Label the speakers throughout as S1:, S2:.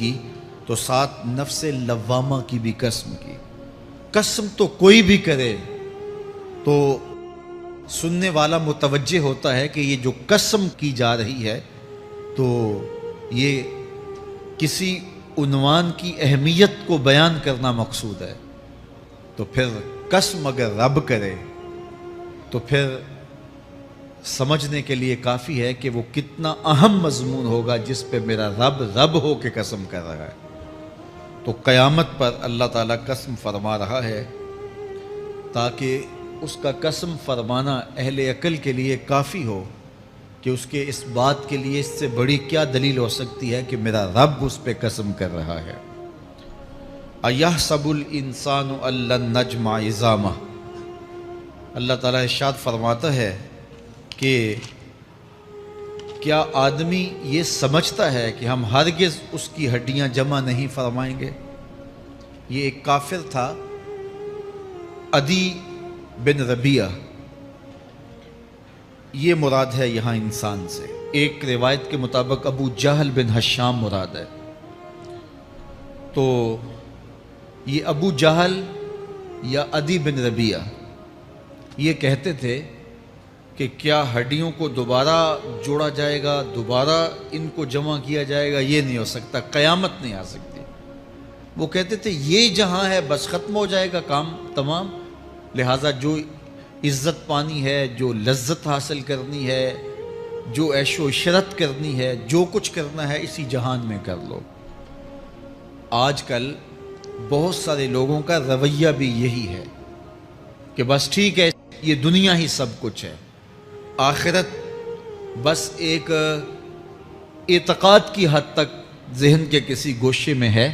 S1: کی تو ساتھ نفس لوامہ کی بھی قسم کی۔ قسم تو کوئی بھی کرے تو سننے والا متوجہ ہوتا ہے کہ یہ جو قسم کی جا رہی ہے تو یہ کسی عنوان کی اہمیت کو بیان کرنا مقصود ہے۔ تو پھر قسم اگر رب کرے تو پھر سمجھنے کے لیے کافی ہے کہ وہ کتنا اہم مضمون ہوگا جس پہ میرا رب ہو کے قسم کر رہا ہے۔ تو قیامت پر اللہ تعالیٰ قسم فرما رہا ہے تاکہ اس کا قسم فرمانا اہل عقل کے لیے کافی ہو کہ اس کے اس بات کے لیے اس سے بڑی کیا دلیل ہو سکتی ہے کہ میرا رب اس پہ قسم کر رہا ہے۔ اَيَحْسَبُ الْإِنسَانُ أَن لَّن نَّجْمَعَ عِظَامَهُ، اللہ تعالیٰ ارشاد فرماتا ہے کہ کیا آدمی یہ سمجھتا ہے کہ ہم ہرگز اس کی ہڈیاں جمع نہیں فرمائیں گے؟ یہ ایک کافر تھا، عدی بن ربیعہ، یہ مراد ہے یہاں انسان سے۔ ایک روایت کے مطابق ابو جہل بن ہشام مراد ہے۔ تو یہ ابو جہل یا عدی بن ربیعہ یہ کہتے تھے کہ کیا ہڈیوں کو دوبارہ جوڑا جائے گا، دوبارہ ان کو جمع کیا جائے گا؟ یہ نہیں ہو سکتا، قیامت نہیں آ سکتی۔ وہ کہتے تھے یہ جہاں ہے بس ختم ہو جائے گا کام تمام، لہٰذا جو عزت پانی ہے، جو لذت حاصل کرنی ہے، جو عیش و عشرت کرنی ہے، جو کچھ کرنا ہے اسی جہان میں کر لو۔ آج کل بہت سارے لوگوں کا رویہ بھی یہی ہے کہ بس ٹھیک ہے، یہ دنیا ہی سب کچھ ہے، آخرت بس ایک اعتقاد کی حد تک ذہن کے کسی گوشے میں ہے،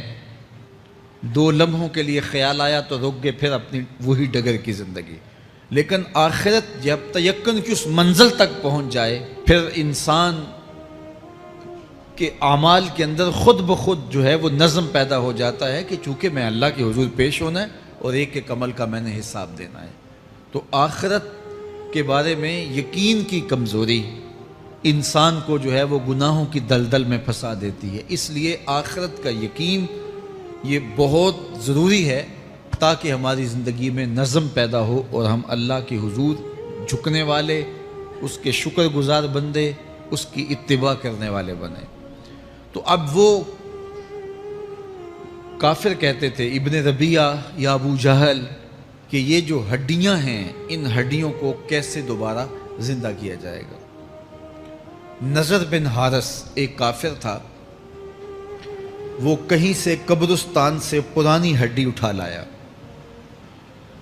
S1: 2 لمحوں کے لیے خیال آیا تو رک گئے، پھر اپنی وہی ڈگر کی زندگی۔ لیکن آخرت جب تیقن کی اس منزل تک پہنچ جائے پھر انسان کے اعمال کے اندر خود بخود جو ہے وہ نظم پیدا ہو جاتا ہے کہ چونکہ میں اللہ کے حضور پیش ہونا ہے اور ایک ایک عمل کا میں نے حساب دینا ہے۔ تو آخرت کے بارے میں یقین کی کمزوری انسان کو جو ہے وہ گناہوں کی دلدل میں پھنسا دیتی ہے۔ اس لیے آخرت کا یقین یہ بہت ضروری ہے تاکہ ہماری زندگی میں نظم پیدا ہو اور ہم اللہ کے حضور جھکنے والے، اس کے شکر گزار بندے، اس کی اتباع کرنے والے بنے۔ تو اب وہ کافر کہتے تھے ابن ربیعہ یا ابو جہل کہ یہ جو ہڈیاں ہیں ان ہڈیوں کو کیسے دوبارہ زندہ کیا جائے گا۔ نضر بن حارث ایک کافر تھا، وہ کہیں سے قبرستان سے پرانی ہڈی اٹھا لایا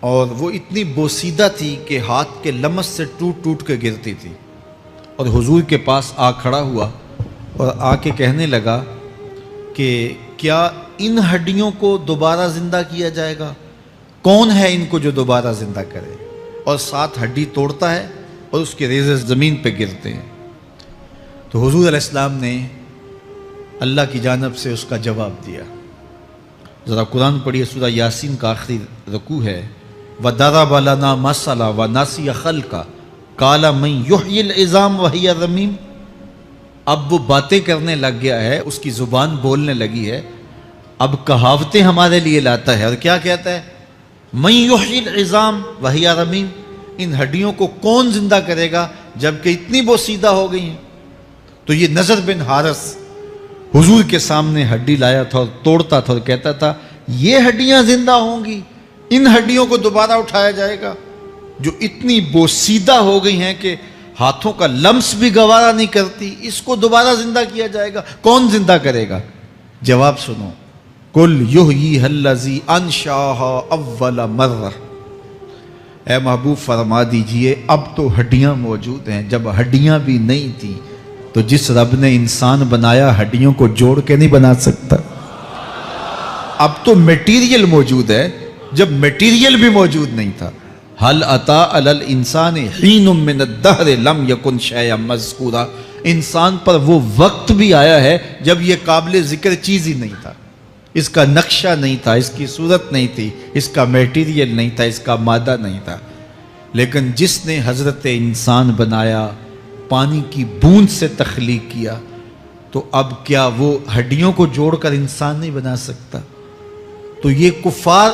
S1: اور وہ اتنی بوسیدہ تھی کہ ہاتھ کے لمس سے ٹوٹ ٹوٹ کے گرتی تھی، اور حضور کے پاس آ کھڑا ہوا اور آ کے کہنے لگا کہ کیا ان ہڈیوں کو دوبارہ زندہ کیا جائے گا؟ کون ہے ان کو جو دوبارہ زندہ کرے؟ اور 7 ہڈی توڑتا ہے اور اس کے ریزے زمین پہ گرتے ہیں۔ تو حضور علیہ السلام نے اللہ کی جانب سے اس کا جواب دیا۔ ذرا قرآن پڑھیے، سورہ یاسین کا آخری رکوع ہے، وَضَرَبَ لَنَا مَثَلًا وَنَسِیَ خَلْقَهُ قَالَ مَن يُحْیِی الْعِظَامَ وَهِیَ رَمِیمٌ۔ اب وہ باتیں کرنے لگ گیا ہے، اس کی زبان بولنے لگی ہے، اب کہاوتیں ہمارے لیے لاتا ہے، اور کیا کہتا ہے؟ مَن يُحْیِی الْعِظَامَ وَهِیَ رَمِیمٌ، ان ہڈیوں کو کون زندہ کرے گا جبکہ اتنی بوسیدہ ہو گئی ہیں۔ تو یہ نضر بن حارث حضور کے سامنے ہڈی لایا تھا اور توڑتا تھا اور کہتا تھا یہ ہڈیاں زندہ ہوں گی، ان ہڈیوں کو دوبارہ اٹھایا جائے گا جو اتنی بوسیدہ ہو گئی ہیں کہ ہاتھوں کا لمس بھی گوارا نہیں کرتی، اس کو دوبارہ زندہ کیا جائے گا، کون زندہ کرے گا؟ جواب سنو، قُلْ يُحْيِيهَا الَّذِي أَنشَأَهَا أَوَّلَ مَرَّةٍ، اے محبوب فرما دیجئے اب تو ہڈیاں موجود ہیں، جب ہڈیاں بھی نہیں تھیں تو جس رب نے انسان بنایا ہڈیوں کو جوڑ کے نہیں بنا سکتا۔ اب تو میٹیریل موجود ہے جب میٹیریل بھی موجود نہیں تھا۔ هَلْ أَتَىٰ عَلَى الْإِنسَانِ حِینٌ مِّنَ الدَّهْرِ لَمْ يَکُنْ شَیْئًا مَّذْکُورًا، انسان پر وہ وقت بھی آیا ہے جب یہ قابل ذکر چیز ہی نہیں تھا، اس کا نقشہ نہیں تھا، اس کی صورت نہیں تھی، اس کا میٹیریل نہیں تھا، اس کا مادہ نہیں تھا، لیکن جس نے حضرت انسان بنایا، پانی کی بوند سے تخلیق کیا، تو اب کیا وہ ہڈیوں کو جوڑ کر انسان نہیں بنا سکتا؟ تو یہ کفار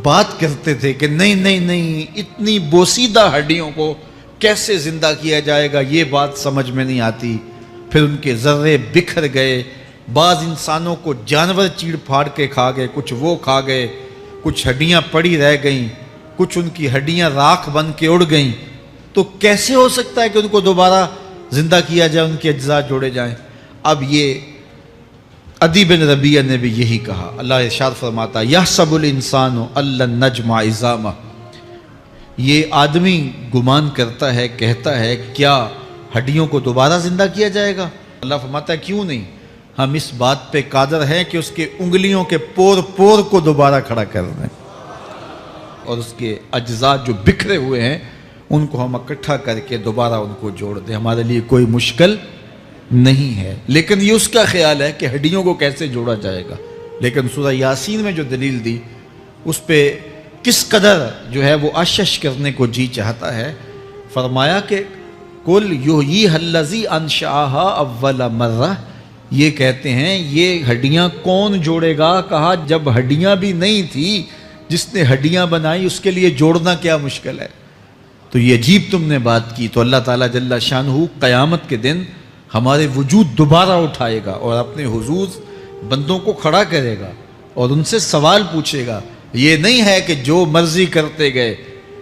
S1: بات کرتے تھے کہ نہیں نہیں نہیں، اتنی بوسیدہ ہڈیوں کو کیسے زندہ کیا جائے گا، یہ بات سمجھ میں نہیں آتی۔ پھر ان کے ذرے بکھر گئے، بعض انسانوں کو جانور چیڑ پھاڑ کے کھا گئے، کچھ وہ کھا گئے، کچھ ہڈیاں پڑی رہ گئیں، کچھ ان کی ہڈیاں راکھ بن کے اڑ گئیں۔ تو کیسے ہو سکتا ہے کہ ان کو دوبارہ زندہ کیا جائے، ان کے اجزاء جوڑے جائیں؟ اب یہ عدی بن ربیعہ نے بھی یہی کہا۔ اللہ ارشاد فرماتا یحسب الانسان ان لن نجمع عظامہ، یہ آدمی گمان کرتا ہے، کہتا ہے کیا ہڈیوں کو دوبارہ زندہ کیا جائے گا؟ اللہ فرماتا ہے کیوں نہیں، ہم اس بات پہ قادر ہیں کہ اس کے انگلیوں کے پور پور کو دوبارہ کھڑا کر دیں، اور اس کے اجزاء جو بکھرے ہوئے ہیں ان کو ہم اکٹھا کر کے دوبارہ ان کو جوڑ دیں، ہمارے لیے کوئی مشکل نہیں ہے۔ لیکن یہ اس کا خیال ہے کہ ہڈیوں کو کیسے جوڑا جائے گا، لیکن سورہ یاسین میں جو دلیل دی اس پہ کس قدر جو ہے وہ اشش کرنے کو جی چاہتا ہے۔ فرمایا کہ کل یحییھا الذی انشأھا اول مرہ، یہ کہتے ہیں یہ ہڈیاں کون جوڑے گا؟ کہا جب ہڈیاں بھی نہیں تھی، جس نے ہڈیاں بنائی اس کے لیے جوڑنا کیا مشکل ہے؟ تو یہ عجیب تم نے بات کی۔ تو اللہ تعالیٰ جل شانہ قیامت کے دن ہمارے وجود دوبارہ اٹھائے گا اور اپنے حضور بندوں کو کھڑا کرے گا اور ان سے سوال پوچھے گا۔ یہ نہیں ہے کہ جو مرضی کرتے گئے،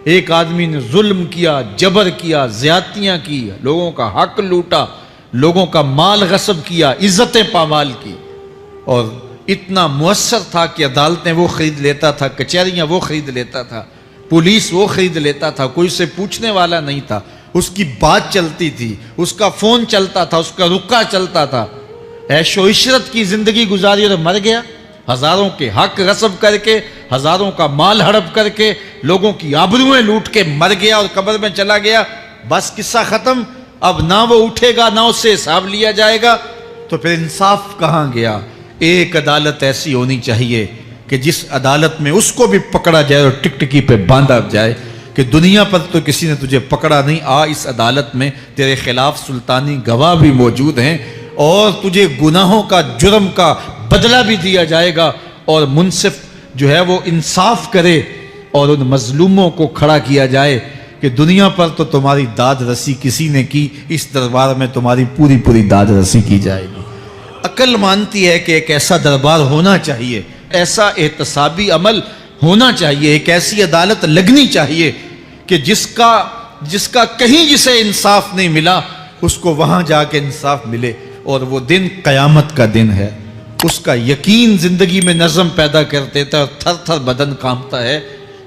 S1: ایک آدمی نے ظلم کیا، جبر کیا، زیادتیاں کی، لوگوں کا حق لوٹا، لوگوں کا مال غصب کیا، عزتیں پامال کی، اور اتنا مؤثر تھا کہ عدالتیں وہ خرید لیتا تھا، کچہریاں وہ خرید لیتا تھا، پولیس وہ خرید لیتا تھا، کوئی سے پوچھنے والا نہیں تھا، اس کی بات چلتی تھی، اس کا فون چلتا تھا، اس کا رکا چلتا تھا، عیش و عشرت کی زندگی گزاری اور مر گیا، ہزاروں کے حق غصب کر کے، ہزاروں کا مال ہڑپ کر کے، لوگوں کی آبروئیں لوٹ کے مر گیا اور قبر میں چلا گیا، بس قصہ ختم۔ اب نہ وہ اٹھے گا، نہ اس سے حساب لیا جائے گا، تو پھر انصاف کہاں گیا؟ ایک عدالت ایسی ہونی چاہیے کہ جس عدالت میں اس کو بھی پکڑا جائے اور ٹکٹکی پہ باندھا جائے کہ دنیا پر تو کسی نے تجھے پکڑا نہیں، آ اس عدالت میں تیرے خلاف سلطانی گواہ بھی موجود ہیں اور تجھے گناہوں کا، جرم کا بدلہ بھی دیا جائے گا، اور منصف جو ہے وہ انصاف کرے اور ان مظلوموں کو کھڑا کیا جائے کہ دنیا پر تو تمہاری داد رسی کسی نے کی، اس دربار میں تمہاری پوری پوری داد رسی کی جائے گی۔ عقل مانتی ہے کہ ایک ایسا دربار ہونا چاہیے، ایسا احتسابی عمل ہونا چاہیے، ایک ایسی عدالت لگنی چاہیے کہ جس کا کہیں جسے انصاف نہیں ملا اس کو وہاں جا کے انصاف ملے، اور وہ دن قیامت کا دن ہے۔ اس کا یقین زندگی میں نظم پیدا کر دیتا ہے اور تھر تھر بدن کانپتا ہے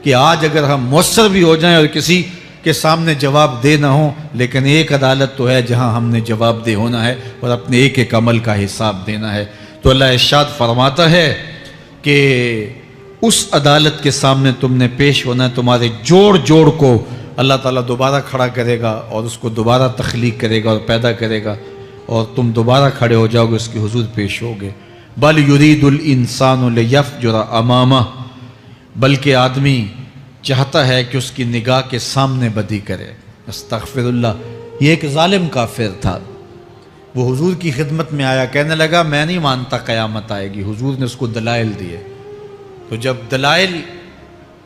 S1: کہ آج اگر ہم مؤثر بھی ہو جائیں اور کسی کے سامنے جواب دہ نہ ہوں، لیکن ایک عدالت تو ہے جہاں ہم نے جواب دہ ہونا ہے اور اپنے ایک ایک عمل کا حساب دینا ہے۔ تو اللہ ارشاد فرماتا ہے کہ اس عدالت کے سامنے تم نے پیش ہونا ہے، تمہارے جوڑ جوڑ کو اللہ تعالیٰ دوبارہ کھڑا کرے گا اور اس کو دوبارہ تخلیق کرے گا اور پیدا کرے گا، اور تم دوبارہ کھڑے ہو جاؤ گے، اس کے حضور پیش ہوگے۔ بل یرید الانسان لیفجر امامہ، بلکہ آدمی چاہتا ہے کہ اس کی نگاہ کے سامنے بدی کرے۔ استغفر اللہ۔ یہ ایک ظالم کافر تھا، وہ حضور کی خدمت میں آیا، کہنے لگا میں نہیں مانتا قیامت آئے گی۔ حضور نے اس کو دلائل دیے، تو جب دلائل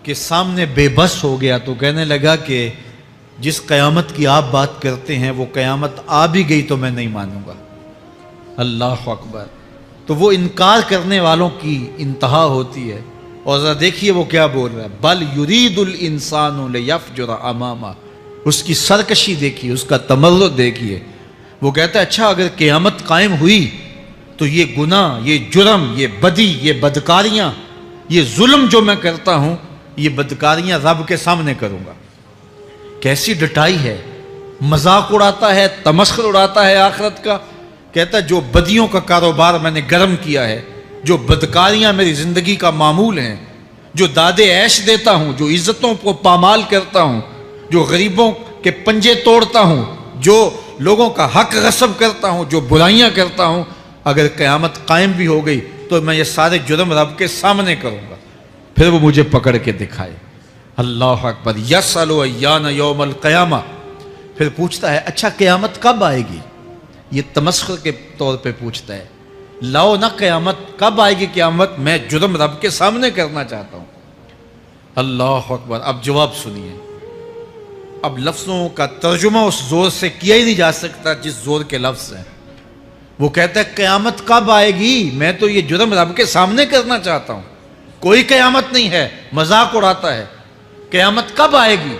S1: کے سامنے بے بس ہو گیا تو کہنے لگا کہ جس قیامت کی آپ بات کرتے ہیں وہ قیامت آ بھی گئی تو میں نہیں مانوں گا۔ اللہ اکبر۔ تو وہ انکار کرنے والوں کی انتہا ہوتی ہے، اور ذرا دیکھیے وہ کیا بول رہا ہے، بل یرید الانسان لیفجر امامہ۔ اس کی سرکشی دیکھیے، اس کا تمرد دیکھیے۔ وہ کہتا ہے اچھا اگر قیامت قائم ہوئی تو یہ گناہ، یہ جرم، یہ بدی، یہ بدکاریاں، یہ ظلم جو میں کرتا ہوں، یہ بدکاریاں رب کے سامنے کروں گا۔ کیسی ڈٹائی ہے، مذاق اڑاتا ہے، تمسخر اڑاتا ہے آخرت کا۔ کہتا ہے جو بدیوں کا کاروبار میں نے گرم کیا ہے، جو بدکاریاں میری زندگی کا معمول ہیں، جو دادے عیش دیتا ہوں، جو عزتوں کو پامال کرتا ہوں، جو غریبوں کے پنجے توڑتا ہوں، جو لوگوں کا حق غصب کرتا ہوں، جو برائیاں کرتا ہوں، اگر قیامت قائم بھی ہو گئی تو میں یہ سارے جرم رب کے سامنے کروں گا، پھر وہ مجھے پکڑ کے دکھائے۔ اللہ اکبر۔ یسأل ایان یوم القیامہ، پھر پوچھتا ہے اچھا قیامت کب آئے گی؟ یہ تمسخر کے طور پہ پوچھتا ہے، لاؤ نہ قیامت، کب آئے گی قیامت؟ میں جرم رب کے سامنے کرنا چاہتا ہوں۔ اللہ اکبر۔ اب جواب سنیے۔ اب لفظوں کا ترجمہ اس زور سے کیا ہی نہیں جا سکتا جس زور کے لفظ ہیں۔ وہ کہتا ہے قیامت کب آئے گی؟ میں تو یہ جرم رب کے سامنے کرنا چاہتا ہوں، کوئی قیامت نہیں ہے، مذاق اڑاتا ہے۔ قیامت کب آئے گی؟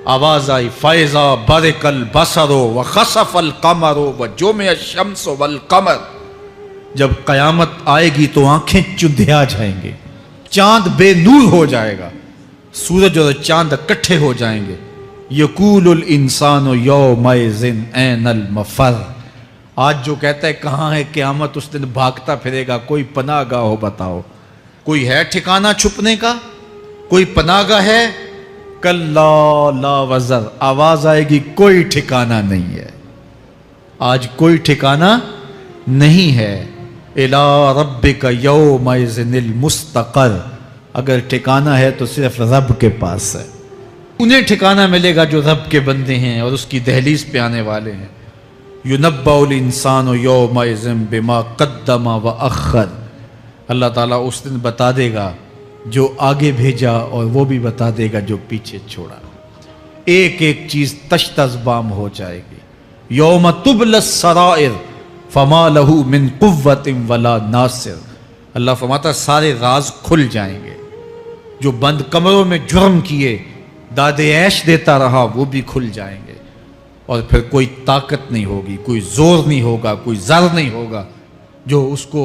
S1: آواز آئی، فَإِذَا بَرِقَ الْبَصَرُ وَخَسَفَ الْقَمَرُ وَجُمِعَ الشَّمْسُ وَالْقَمَرُ۔ جب قیامت آئے گی تو آنکھیں چندھیا جائیں گے، چاند بے نور ہو جائے گا، سورج اور چاند اکٹھے ہو جائیں گے۔ یقول الانسان یومئذ این المفر۔ آج جو کہتا ہے کہاں ہے قیامت، اس دن بھاگتا پھرے گا، کوئی پناہ گاہ ہو بتاؤ، کوئی ہے ٹھکانہ چھپنے کا، کوئی پناہ گاہ ہے؟ کلا لا وزر، آواز آئے گی کوئی ٹھکانہ نہیں ہے، آج کوئی ٹھکانہ نہیں ہے۔ الی ربک یومئذ المستقر، اگر ٹھکانہ ہے تو صرف رب کے پاس ہے، انہیں ٹھکانہ ملے گا جو رب کے بندے ہیں اور اس کی دہلیز پہ آنے والے ہیں۔ یُنَبَّأُ الْإِنسَانُ یومئذ بما قدم وأخر، اللہ تعالیٰ اس دن بتا دے گا جو آگے بھیجا اور وہ بھی بتا دے گا جو پیچھے چھوڑا، ایک ایک چیز تشت ازبام ہو جائے گی۔ یوم تبلی السرائر فما لہ من قوت ولا ناصر، اللہ فرماتا سارے راز کھل جائیں گے، جو بند کمروں میں جرم کیے، داد عیش دیتا رہا، وہ بھی کھل جائیں گے، اور پھر کوئی طاقت نہیں ہوگی، کوئی زور نہیں ہوگا، کوئی زر نہیں ہوگا جو اس کو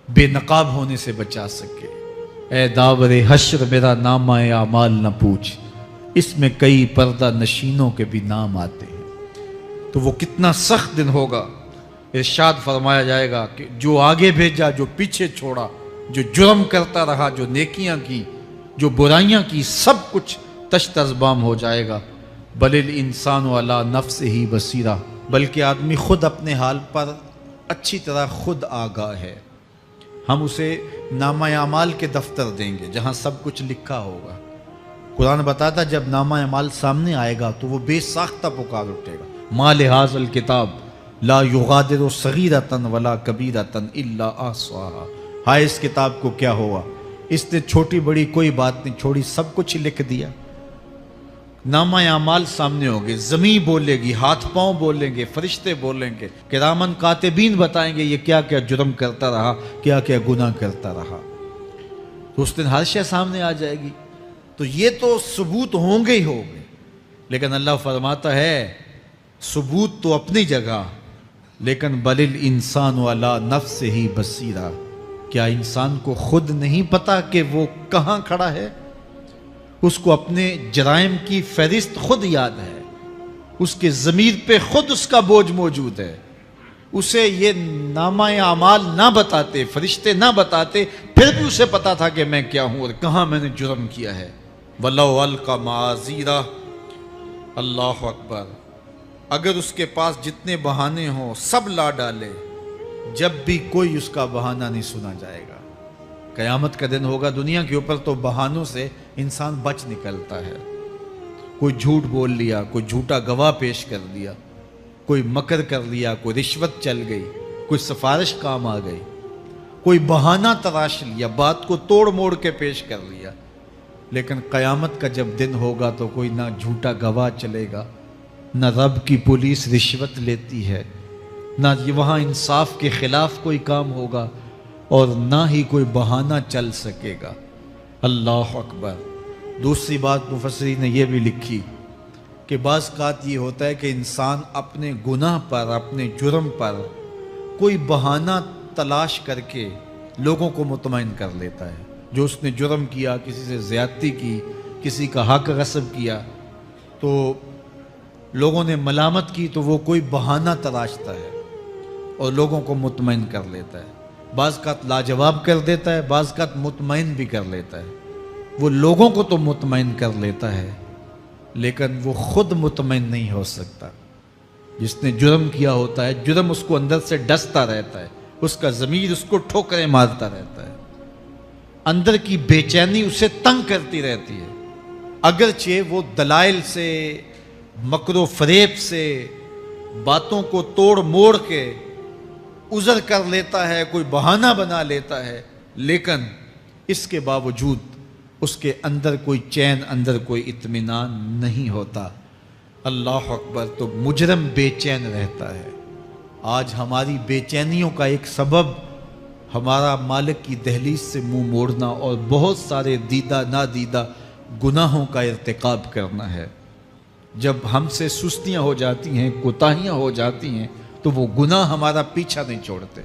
S1: بے نقاب ہونے سے بچا سکے۔ اے داور حشر میرا نامہ اعمال نہ پوچھ، اس میں کئی پردہ نشینوں کے بھی نام آتے ہیں۔ تو وہ کتنا سخت دن ہوگا۔ ارشاد فرمایا جائے گا کہ جو آگے بھیجا، جو پیچھے چھوڑا، جو جرم کرتا رہا، جو نیکیاں کی، جو برائیاں کی، سب کچھ تشت ازبام ہو جائے گا۔ بل الانسان علی نفسہ بصیرہ، بلکہ آدمی خود اپنے حال پر اچھی طرح خود آگاہ ہے۔ ہم اسے نامہ اعمال کے دفتر دیں گے جہاں سب کچھ لکھا ہوگا۔ قرآن بتاتا جب نامہ اعمال سامنے آئے گا تو وہ بے ساختہ پکار اٹھے گا، ما لہذا الکتاب لا یغادر صغیرۃ ولا کبیرۃ الا احصاها، ہائے اس کتاب کو کیا ہوا، اس نے چھوٹی بڑی کوئی بات نہیں چھوڑی، سب کچھ لکھ دیا۔ نامہ اعمال سامنے ہوگے، زمین بولے گی، ہاتھ پاؤں بولیں گے، فرشتے بولیں گے، کرامن کاتبین بتائیں گے یہ کیا کیا جرم کرتا رہا، کیا کیا گناہ کرتا رہا۔ تو اس دن ہر شے سامنے آ جائے گی۔ تو یہ تو ثبوت ہوں گے ہی ہوں گے، لیکن اللہ فرماتا ہے ثبوت تو اپنی جگہ، لیکن بل الانسان علی نفسہ بصیرہ، کیا انسان کو خود نہیں پتا کہ وہ کہاں کھڑا ہے؟ اس کو اپنے جرائم کی فہرست خود یاد ہے، اس کے ضمیر پہ خود اس کا بوجھ موجود ہے۔ اسے یہ نامہ اعمال نہ بتاتے، فرشتے نہ بتاتے، پھر بھی اسے پتا تھا کہ میں کیا ہوں اور کہاں میں نے جرم کیا ہے۔ وَلَوْ أَلْقَى مَعَاذِيرَهُ، اللہ اکبر، اگر اس کے پاس جتنے بہانے ہوں سب لا ڈالے، جب بھی کوئی اس کا بہانہ نہیں سنا جائے گا۔ قیامت کا دن ہوگا، دنیا کے اوپر تو بہانوں سے انسان بچ نکلتا ہے۔ کوئی جھوٹ بول لیا، کوئی جھوٹا گواہ پیش کر دیا، کوئی مکر کر لیا، کوئی رشوت چل گئی، کوئی سفارش کام آ گئی، کوئی بہانہ تراش لیا، بات کو توڑ موڑ کے پیش کر لیا۔ لیکن قیامت کا جب دن ہوگا تو کوئی نہ جھوٹا گواہ چلے گا، نہ رب کی پولیس رشوت لیتی ہے، نہ وہاں انصاف کے خلاف کوئی کام ہوگا، اور نہ ہی کوئی بہانہ چل سکے گا۔ اللہ اکبر۔ دوسری بات مفسرین نے یہ بھی لکھی کہ بعض اوقات یہ ہوتا ہے کہ انسان اپنے گناہ پر، اپنے جرم پر کوئی بہانہ تلاش کر کے لوگوں کو مطمئن کر لیتا ہے۔ جو اس نے جرم کیا، کسی سے زیادتی کی، کسی کا حق غصب کیا، تو لوگوں نے ملامت کی تو وہ کوئی بہانہ تلاشتا ہے اور لوگوں کو مطمئن کر لیتا ہے۔ بعض اوقات لاجواب کر دیتا ہے، بعض اوقات مطمئن بھی کر لیتا ہے۔ وہ لوگوں کو تو مطمئن کر لیتا ہے لیکن وہ خود مطمئن نہیں ہو سکتا۔ جس نے جرم کیا ہوتا ہے، جرم اس کو اندر سے ڈستا رہتا ہے، اس کا ضمیر اس کو ٹھوکریں مارتا رہتا ہے، اندر کی بے چینی اسے تنگ کرتی رہتی ہے، اگرچہ وہ دلائل سے، مکر و فریب سے، باتوں کو توڑ موڑ کے عذر کر لیتا ہے، کوئی بہانہ بنا لیتا ہے، لیکن اس کے باوجود اس کے اندر کوئی چین، اندر کوئی اطمینان نہیں ہوتا۔ اللہ اکبر! تو مجرم بے چین رہتا ہے۔ آج ہماری بے چینیوں کا ایک سبب ہمارا مالک کی دہلیز سے منہ موڑنا اور بہت سارے دیدہ نادیدہ گناہوں کا ارتکاب کرنا ہے۔ جب ہم سے سستیاں ہو جاتی ہیں، کوتاہیاں ہو جاتی ہیں، تو وہ گناہ ہمارا پیچھا نہیں چھوڑتے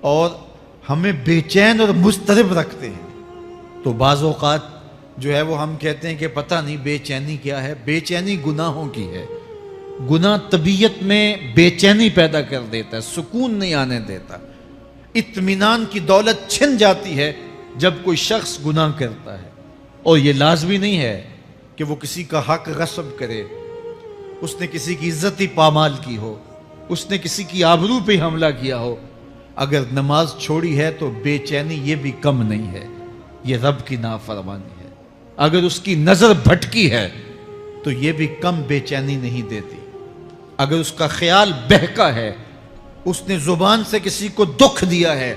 S1: اور ہمیں بے چین اور مضطرب رکھتے ہیں۔ تو بعض اوقات جو ہے وہ ہم کہتے ہیں کہ پتہ نہیں بے چینی کیا ہے۔ بے چینی گناہوں کی ہے۔ گناہ طبیعت میں بے چینی پیدا کر دیتا ہے، سکون نہیں آنے دیتا۔ اطمینان کی دولت چھن جاتی ہے جب کوئی شخص گناہ کرتا ہے، اور یہ لازمی نہیں ہے کہ وہ کسی کا حق غصب کرے، اس نے کسی کی عزت ہی پامال کی ہو، اس نے کسی کی آبرو پہ حملہ کیا ہو۔ اگر نماز چھوڑی ہے تو بے چینی یہ بھی کم نہیں ہے، یہ رب کی نافرمانی ہے۔ اگر اس کی نظر بھٹکی ہے تو یہ بھی کم بے چینی نہیں دیتی۔ اگر اس کا خیال بہکا ہے، اس نے زبان سے کسی کو دکھ دیا ہے،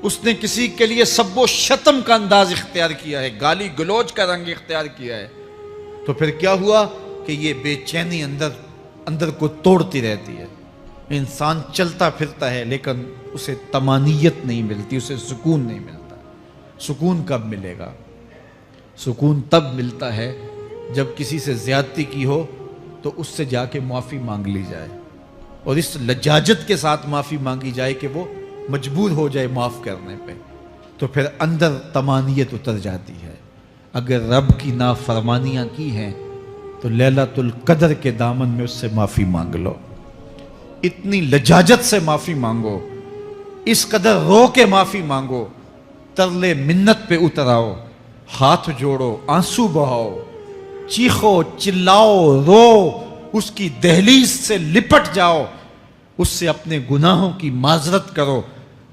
S1: اس نے کسی کے لیے سب و شتم کا انداز اختیار کیا ہے، گالی گلوچ کا رنگ اختیار کیا ہے، تو پھر کیا ہوا کہ یہ بے چینی اندر کو توڑتی رہتی ہے۔ انسان چلتا پھرتا ہے لیکن اسے طمانینت نہیں ملتی، اسے سکون نہیں ملتا۔ سکون کب ملے گا؟ سکون تب ملتا ہے جب کسی سے زیادتی کی ہو تو اس سے جا کے معافی مانگ لی جائے، اور اس لجاجت کے ساتھ معافی مانگی جائے کہ وہ مجبور ہو جائے معاف کرنے پہ، تو پھر اندر طمانینت اتر جاتی ہے۔ اگر رب کی نافرمانیاں کی ہیں تو لیلۃ القدر کے دامن میں اس سے معافی مانگ لو، اتنی لجاجت سے معافی مانگو، اس قدر رو کے معافی مانگو، ترلے منت پہ اتر آؤ، ہاتھ جوڑو، آنسو بہاؤ، چیخو، چلاؤ، رو، اس کی دہلیز سے لپٹ جاؤ، اس سے اپنے گناہوں کی معذرت کرو۔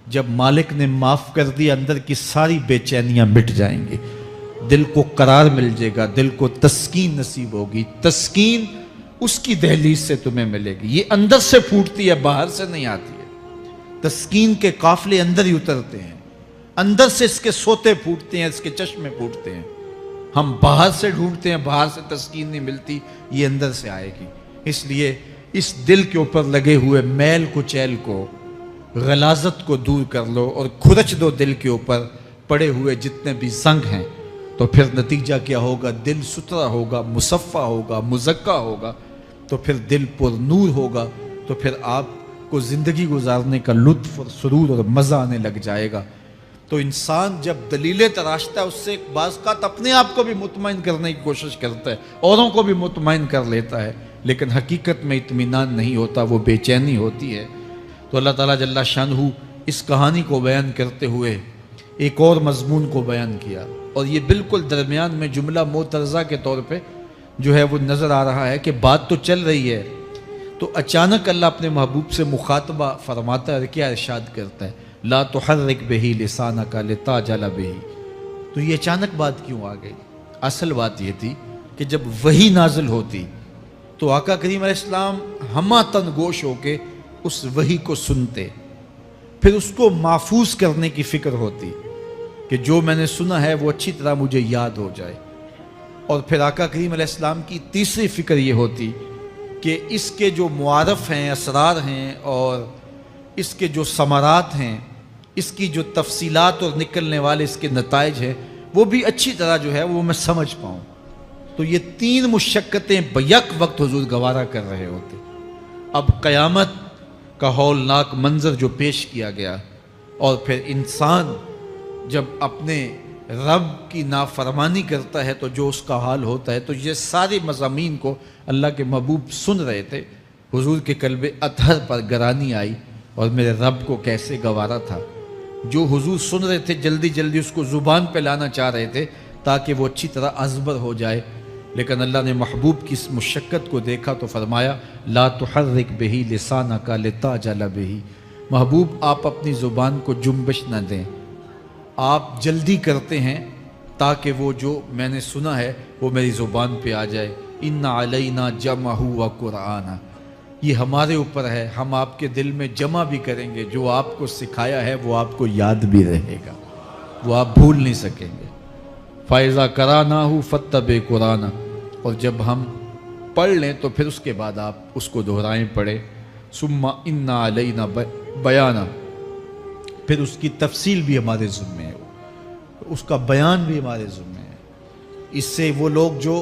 S1: جب مالک نے معاف کر دیا، اندر کی ساری بے چینیاں مٹ جائیں گی، دل کو قرار مل جائے گا، دل کو تسکین نصیب ہوگی۔ تسکین اس کی دہلیز سے تمہیں ملے گی، یہ اندر سے پھوٹتی ہے، باہر سے نہیں آتی ہے۔ تسکین کے قافلے اندر ہی اترتے ہیں، اندر سے اس کے سوتے پھوٹتے ہیں، اس کے چشمے پھوٹتے ہیں۔ ہم باہر سے ڈھونڈتے ہیں، باہر سے تسکین نہیں ملتی، یہ اندر سے آئے گی۔ اس لیے اس دل کے اوپر لگے ہوئے میل کچیل کو، غلاظت کو دور کر لو اور کھرچ دو دل کے اوپر پڑے ہوئے جتنے بھی زنگ ہیں، تو پھر نتیجہ کیا ہوگا؟ دل ستھرا ہوگا، مصفہ ہوگا، مزکا ہوگا، تو پھر دل پر نور ہوگا، تو پھر آپ کو زندگی گزارنے کا لطف اور سرور اور مزہ آنے لگ جائے گا۔ تو انسان جب دلیلیں تراشتا ہے، اس سے بعض اوقات اپنے آپ کو بھی مطمئن کرنے کی کوشش کرتا ہے، اوروں کو بھی مطمئن کر لیتا ہے، لیکن حقیقت میں اطمینان نہیں ہوتا، وہ بے چینی ہوتی ہے۔ تو اللہ تعالیٰ جل شانہ اس کہانی کو بیان کرتے ہوئے ایک اور مضمون کو بیان کیا، اور یہ بالکل درمیان میں جملہ معترضہ کے طور پہ جو ہے وہ نظر آ رہا ہے کہ بات تو چل رہی ہے، تو اچانک اللہ اپنے محبوب سے مخاطبہ فرماتا ہے، کیا ارشاد کرتا ہے؟ لا تحرک بہ لسانک لتعجل بہ۔ تو یہ اچانک بات کیوں آ گئی؟ اصل بات یہ تھی کہ جب وحی نازل ہوتی تو آقا کریم علیہ السلام ہمہ تن گوش ہو کے اس وحی کو سنتے، پھر اس کو محفوظ کرنے کی فکر ہوتی کہ جو میں نے سنا ہے وہ اچھی طرح مجھے یاد ہو جائے، اور پھر آقا کریم علیہ السلام کی تیسری فکر یہ ہوتی کہ اس کے جو معارف ہیں، اسرار ہیں، اور اس کے جو ثمرات ہیں، اس کی جو تفصیلات اور نکلنے والے اس کے نتائج ہیں، وہ بھی اچھی طرح جو ہے وہ میں سمجھ پاؤں۔ تو یہ تین مشقتیں بیک وقت حضور گوارا کر رہے ہوتے۔ اب قیامت کا ہولناک منظر جو پیش کیا گیا، اور پھر انسان جب اپنے رب کی نافرمانی کرتا ہے تو جو اس کا حال ہوتا ہے، تو یہ سارے مضامین کو اللہ کے محبوب سن رہے تھے۔ حضور کے قلب اطہر پر گرانی آئی، اور میرے رب کو کیسے گوارا تھا۔ جو حضور سن رہے تھے جلدی جلدی اس کو زبان پہ لانا چاہ رہے تھے تاکہ وہ اچھی طرح ازبر ہو جائے، لیکن اللہ نے محبوب کی اس مشقت کو دیکھا تو فرمایا لا تحرک بہ لسانک لتعجل بہ۔ محبوب آپ اپنی زبان کو جنبش نہ دیں، آپ جلدی کرتے ہیں تاکہ وہ جو میں نے سنا ہے وہ میری زبان پہ آ جائے۔ ان علینا جمعہ و قرآن، یہ ہمارے اوپر ہے، ہم آپ کے دل میں جمع بھی کریں گے، جو آپ کو سکھایا ہے وہ آپ کو یاد بھی رہے گا، وہ آپ بھول نہیں سکیں گے۔ فَإِذَا قَرَأْنَاهُ فَاتَّبِعْ قُرْآنَهُ، اور جب ہم پڑھ لیں تو پھر اس کے بعد آپ اس کو دہرائیں پڑھیں۔ ثُمَّ إِنَّ عَلَيْنَا بَيَانَهُ، پھر اس کی تفصیل بھی ہمارے ذمہ ہے، اس کا بیان بھی ہمارے ذمہ ہے۔ اس سے وہ لوگ جو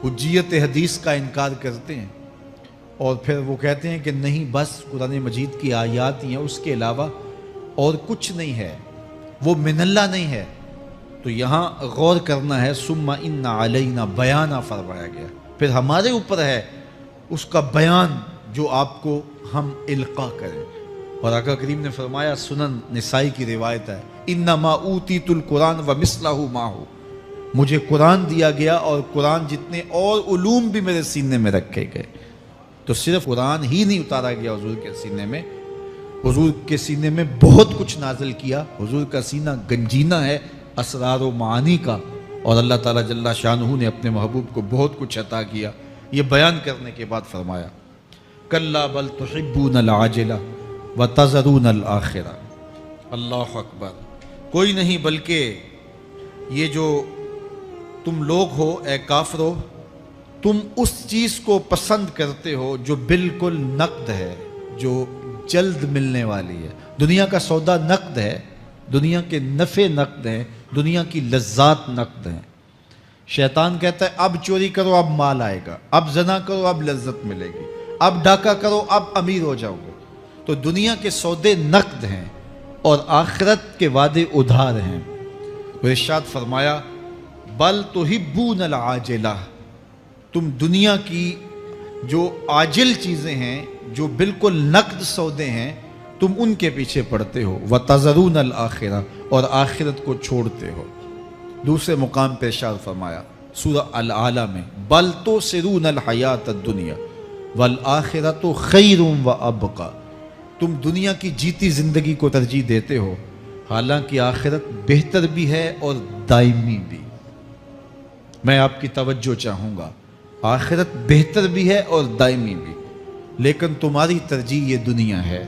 S1: حجیت حدیث کا انکار کرتے ہیں اور پھر وہ کہتے ہیں کہ نہیں بس قرآن مجید کی آیات ہی ہیں، اس کے علاوہ اور کچھ نہیں ہے، وہ من اللہ نہیں ہے، تو یہاں غور کرنا ہے۔ ثم ان علینا بیانہ فرمایا گیا، پھر ہمارے اوپر ہے اس کا بیان جو آپ کو ہم القاء کریں۔ اور آقا کریم نے فرمایا، سنن نسائی کی روایت ہے، انما اوتیت القرآن ومثلہ معہ، مجھے قرآن دیا گیا اور قرآن جتنے اور علوم بھی میرے سینے میں رکھے گئے۔ تو صرف قرآن ہی نہیں اتارا گیا حضور کے سینے میں، حضور کے سینے میں بہت کچھ نازل کیا۔ حضور کا سینہ گنجینہ ہے اسرار و معانی کا، اور اللہ تعالیٰ جل شانہ نے اپنے محبوب کو بہت کچھ عطا کیا۔ یہ بیان کرنے کے بعد فرمایا، کلا بل تحبون العاجلہ وتذرون الآخرہ۔ اللہ اکبر، کوئی نہیں بلکہ یہ جو تم لوگ ہو اے کافرو، تم اس چیز کو پسند کرتے ہو جو بالکل نقد ہے، جو جلد ملنے والی ہے۔ دنیا کا سودا نقد ہے، دنیا کے نفع نقد ہیں، دنیا کی لذات نقد ہیں۔ شیطان کہتا ہے اب چوری کرو اب مال آئے گا، اب زنا کرو اب لذت ملے گی، اب ڈاکہ کرو اب امیر ہو جاؤ گے۔ تو دنیا کے سودے نقد ہیں اور آخرت کے وعدے ادھار ہیں۔ تو ارشاد فرمایا، بل تحبون العاجلہ، تم دنیا کی جو عاجل چیزیں ہیں، جو بالکل نقد سودے ہیں، تم ان کے پیچھے پڑتے ہو، وتذرون الآخرہ، اور آخرت کو چھوڑتے ہو۔ دوسرے مقام پہ ارشاد فرمایا سورہ الاعلیٰ میں، بل تؤثرون الحیات الدنیا والآخرۃ خیر وابقیٰ، تم دنیا کی جیتی زندگی کو ترجیح دیتے ہو، حالانکہ آخرت بہتر بھی ہے اور دائمی بھی۔ میں آپ کی توجہ چاہوں گا، آخرت بہتر بھی ہے اور دائمی بھی، لیکن تمہاری ترجیح یہ دنیا ہے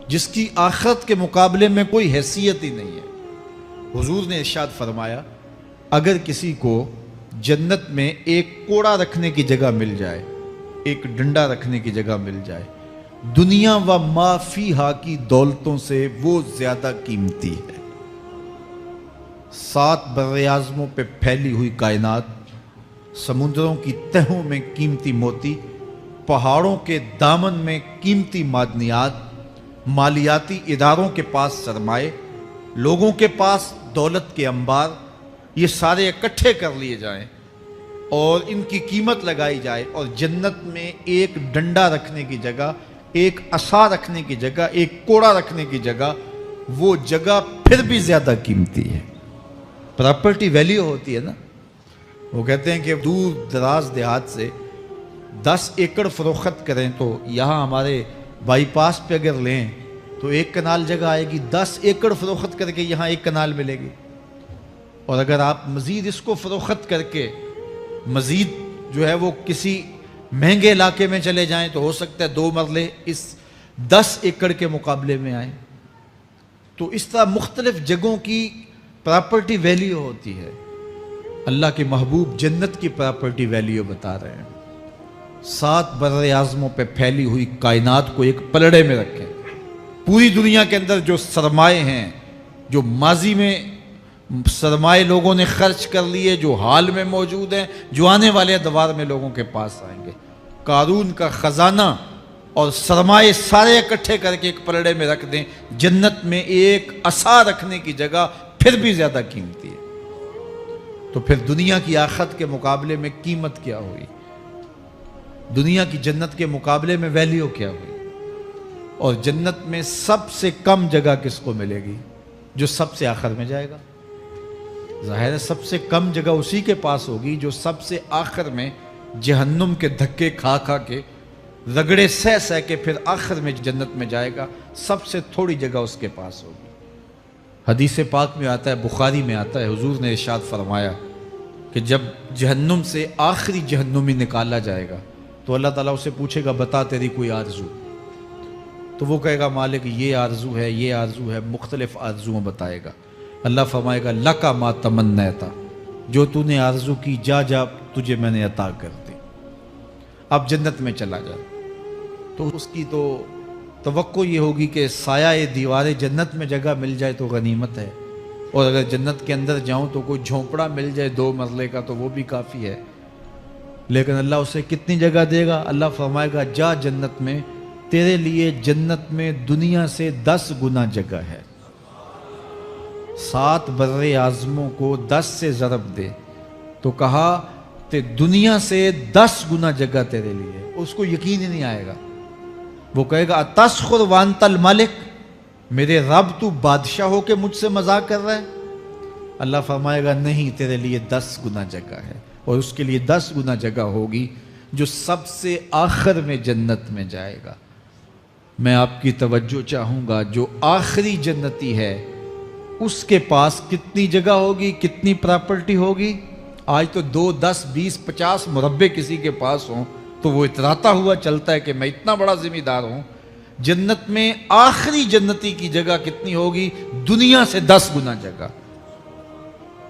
S1: جس کی آخرت کے مقابلے میں کوئی حیثیت ہی نہیں ہے۔ حضور نے ارشاد فرمایا، اگر کسی کو جنت میں ایک کوڑا رکھنے کی جگہ مل جائے، ایک ڈنڈا رکھنے کی جگہ مل جائے، دنیا و ما فیہا کی دولتوں سے وہ زیادہ قیمتی ہے۔ 7 براعظموں پہ پھیلی ہوئی کائنات، سمندروں کی تہوں میں قیمتی موتی، پہاڑوں کے دامن میں قیمتی معدنیات، مالیاتی اداروں کے پاس سرمائے، لوگوں کے پاس دولت کے انبار، یہ سارے اکٹھے کر لیے جائیں اور ان کی قیمت لگائی جائے، اور جنت میں ایک ڈنڈا رکھنے کی جگہ، ایک عصا رکھنے کی جگہ، ایک کوڑا رکھنے کی جگہ، وہ جگہ پھر بھی زیادہ قیمتی ہے۔ پراپرٹی ویلیو ہوتی ہے نا، وہ کہتے ہیں کہ دور دراز دیہات سے 10 ایکڑ فروخت کریں تو یہاں ہمارے بائی پاس پہ اگر لیں تو 1 کنال جگہ آئے گی، 10 ایکڑ فروخت کر کے یہاں 1 کنال ملے گی۔ اور اگر آپ مزید اس کو فروخت کر کے مزید جو ہے وہ کسی مہنگے علاقے میں چلے جائیں تو ہو سکتا ہے 2 مرلے اس 10 ایکڑ کے مقابلے میں آئیں۔ تو اس طرح مختلف جگہوں کی پراپرٹی ویلیو ہوتی ہے۔ اللہ کے محبوب جنت کی پراپرٹی ویلیو بتا رہے ہیں۔ 7 براعظموں پہ پھیلی ہوئی کائنات کو ایک پلڑے میں رکھیں، پوری دنیا کے اندر جو سرمائے ہیں، جو ماضی میں سرمائے لوگوں نے خرچ کر لیے، جو حال میں موجود ہیں، جو آنے والے ادوار میں لوگوں کے پاس آئیں گے، قارون کا خزانہ اور سرمائے سارے اکٹھے کر کے ایک پلڑے میں رکھ دیں، جنت میں ایک عصا رکھنے کی جگہ پھر بھی زیادہ قیمتی ہے۔ تو پھر دنیا کی آخرت کے مقابلے میں قیمت کیا ہوئی؟ دنیا کی جنت کے مقابلے میں ویلیو کیا ہوئی؟ اور جنت میں سب سے کم جگہ کس کو ملے گی؟ جو سب سے آخر میں جائے گا۔ ظاہر ہے سب سے کم جگہ اسی کے پاس ہوگی جو سب سے آخر میں جہنم کے دھکے کھا کھا کے، رگڑے سہ سہ کے پھر آخر میں جنت میں جائے گا۔ سب سے تھوڑی جگہ اس کے پاس ہوگی۔ حدیث پاک میں آتا ہے، بخاری میں آتا ہے، حضور نے ارشاد فرمایا کہ جب جہنم سے آخری جہنمی نکالا جائے گا تو اللہ تعالیٰ اسے پوچھے گا بتا تیری کوئی آرزو، تو وہ کہے گا مالک یہ آرزو ہے، یہ آرزو ہے، مختلف آرزویں بتائے گا۔ اللہ فرمائے گا لکا ما تمنیتا، جو تو نے آرزو کی جا جا تجھے میں نے عطا کر دی، اب جنت میں چلا جا۔ تو اس کی تو توقع یہ ہوگی کہ سایہ دیوار جنت میں جگہ مل جائے تو غنیمت ہے، اور اگر جنت کے اندر جاؤں تو کوئی جھونپڑا مل جائے 2 مرلے کا تو وہ بھی کافی ہے۔ لیکن اللہ اسے کتنی جگہ دے گا؟ اللہ فرمائے گا جا جنت میں، تیرے لیے جنت میں دنیا سے 10 گنا جگہ ہے۔ 7 بر اعظموں کو 10 سے ضرب دے تو کہا کہ دنیا سے 10 گنا جگہ تیرے لیے۔ اس کو یقین ہی نہیں آئے گا، وہ کہے گا اتسخر وانت الملک، میرے رب تو بادشاہ ہو کے مجھ سے مذاق کر رہا ہے؟ اللہ فرمائے گا نہیں، تیرے لیے 10 گنا جگہ ہے، اور اس کے لیے 10 گنا جگہ ہوگی جو سب سے آخر میں جنت میں جائے گا۔ میں آپ کی توجہ چاہوں گا، جو آخری جنتی ہے اس کے پاس کتنی جگہ ہوگی، کتنی پراپرٹی ہوگی؟ آج تو 2 10 20 50 مربع کسی کے پاس ہوں تو وہ اتراتا ہوا چلتا ہے کہ میں اتنا بڑا ذمہ دار ہوں۔ جنت میں آخری جنتی کی جگہ کتنی ہوگی؟ دنیا سے 10 گنا جگہ۔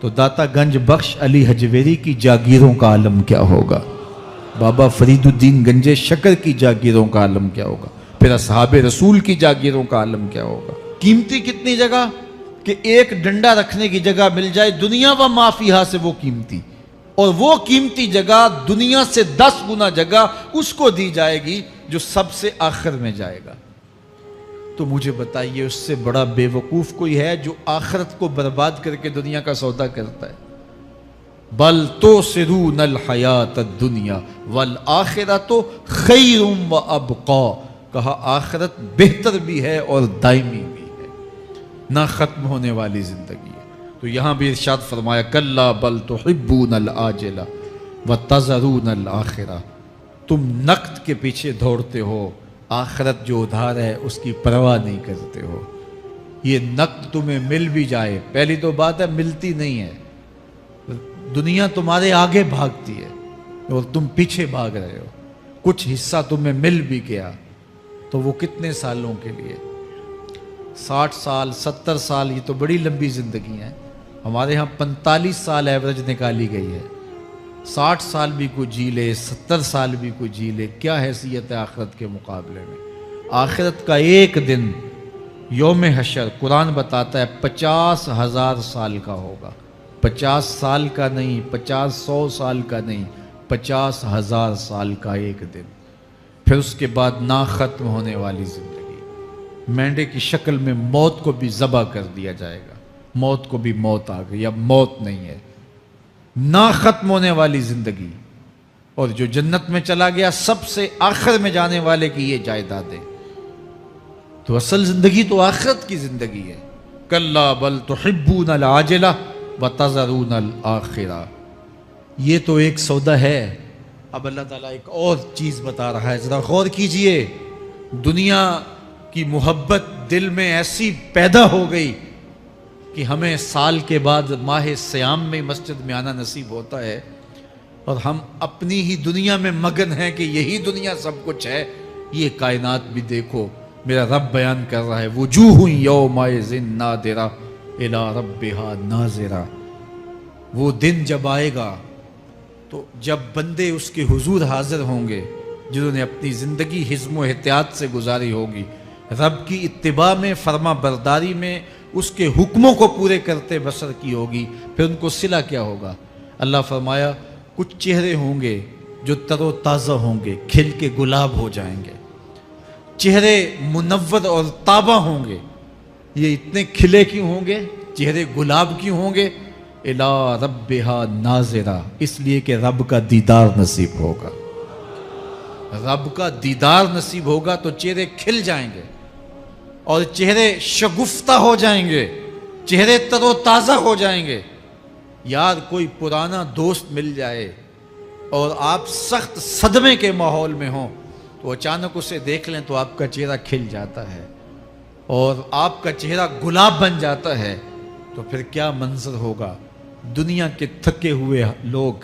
S1: تو داتا گنج بخش علی حجویری کی جاگیروں کا عالم کیا ہوگا؟ بابا فرید الدین گنج شکر کی جاگیروں کا عالم کیا ہوگا؟ پھر اصحاب رسول کی جاگیروں کا عالم کیا ہوگا؟ قیمتی کتنی جگہ کہ ایک ڈنڈا رکھنے کی جگہ مل جائے، دنیا و ما فیہا سے وہ قیمتی، اور وہ قیمتی جگہ دنیا سے 10 گنا جگہ اس کو دی جائے گی جو سب سے آخر میں جائے گا۔ تو مجھے بتائیے اس سے بڑا بے وقوف کوئی ہے جو آخرت کو برباد کر کے دنیا کا سودا کرتا ہے؟ بل تؤثرون الحیات الدنیا والآخرۃ خیر وابقی، کہا آخرت بہتر بھی ہے اور دائمی بھی ہے، نہ ختم ہونے والی زندگی ہے۔ تو یہاں بھی ارشاد فرمایا کلا بل تحبون العاجلہ وتذرون الآخرہ، تم نقد کے پیچھے دوڑتے ہو، آخرت جو ادھار ہے اس کی پرواہ نہیں کرتے ہو۔ یہ نقد تمہیں مل بھی جائے، پہلی تو بات ہے ملتی نہیں ہے، دنیا تمہارے آگے بھاگتی ہے اور تم پیچھے بھاگ رہے ہو۔ کچھ حصہ تمہیں مل بھی گیا تو وہ کتنے سالوں کے لیے؟ 60 سال 70 سال، یہ تو بڑی لمبی زندگی ہے۔ ہمارے ہاں 45 سال ایوریج نکالی گئی ہے۔ 60 سال بھی کوئی جی لے، 70 سال بھی کوئی جی لے، کیا حیثیت ہے آخرت کے مقابلے میں؟ آخرت کا ایک دن یوم حشر قرآن بتاتا ہے 50,000 سال کا ہوگا۔ 50 سال کا نہیں، 100 سال کا نہیں، 50,000 سال کا ایک دن۔ پھر اس کے بعد نہ ختم ہونے والی زندگی، مینڈے کی شکل میں موت کو بھی ذبح کر دیا جائے گا، موت کو بھی موت آ گئی، اب موت نہیں ہے، نہ ختم ہونے والی زندگی۔ اور جو جنت میں چلا گیا سب سے آخر میں جانے والے کی یہ جائیدادیں۔ تو اصل زندگی تو آخرت کی زندگی ہے۔ کلا بل تحبون العاجلہ وتذرون الآخرہ، یہ تو ایک سودا ہے۔ اب اللہ تعالیٰ ایک اور چیز بتا رہا ہے، ذرا غور کیجئے۔ دنیا کی محبت دل میں ایسی پیدا ہو گئی کہ ہمیں سال کے بعد ماہ سیام میں مسجد میں آنا نصیب ہوتا ہے، اور ہم اپنی ہی دنیا میں مگن ہیں کہ یہی دنیا سب کچھ ہے۔ یہ کائنات بھی دیکھو، میرا رب بیان کر رہا ہے وجوہ یومئذ ناظرہ الی ربہا ناظرہ۔ وہ دن جب آئے گا تو جب بندے اس کے حضور حاضر ہوں گے جنہوں نے اپنی زندگی حزم و احتیاط سے گزاری ہوگی، رب کی اتباع میں، فرما برداری میں، اس کے حکموں کو پورے کرتے بسر کی ہوگی، پھر ان کو صلہ کیا ہوگا؟ اللہ فرمایا کچھ چہرے ہوں گے جو تر و تازہ ہوں گے، کھل کے گلاب ہو جائیں گے، چہرے منور اور تابہ ہوں گے۔ یہ اتنے کھلے کیوں ہوں گے؟ چہرے گلاب کیوں ہوں گے؟ الی ربہا ناظرہ، اس لیے کہ رب کا دیدار نصیب ہوگا۔ رب کا دیدار نصیب ہوگا تو چہرے کھل جائیں گے اور چہرے شگفتہ ہو جائیں گے، چہرے تر و تازہ ہو جائیں گے۔ یار کوئی پرانا دوست مل جائے اور آپ سخت صدمے کے ماحول میں ہوں تو اچانک اسے دیکھ لیں تو آپ کا چہرہ کھل جاتا ہے اور آپ کا چہرہ گلاب بن جاتا ہے، تو پھر کیا منظر ہوگا؟ دنیا کے تھکے ہوئے لوگ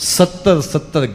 S1: 70-70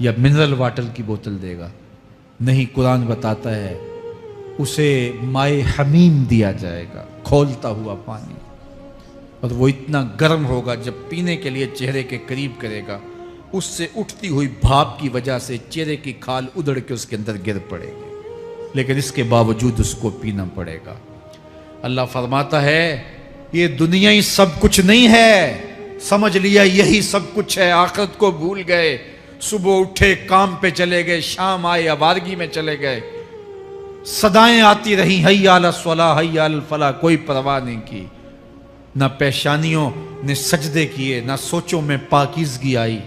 S1: یا منرل واٹر کی بوتل دے گا؟ نہیں، قرآن بتاتا ہے اسے مائے حمیم دیا جائے گا، کھولتا ہوا پانی، اور وہ اتنا گرم ہوگا جب پینے کے لیے چہرے کے قریب کرے گا اس سے اٹھتی ہوئی بھاپ کی وجہ سے چہرے کی کھال ادڑ کے اس کے اندر گر پڑے گی، لیکن اس کے باوجود اس کو پینا پڑے گا۔ اللہ فرماتا ہے یہ دنیا ہی سب کچھ نہیں ہے، سمجھ لیا یہی سب کچھ ہے، آخرت کو بھول گئے، صبح اٹھے کام پہ چلے گئے، شام آئے آوارگی میں چلے گئے، صدائیں آتی رہیں حی علی الصلاح حی علی الفلاح، کوئی پرواہ نہیں کی، نہ پیشانیوں نے سجدے کیے، نہ سوچوں میں پاکیزگی آئی،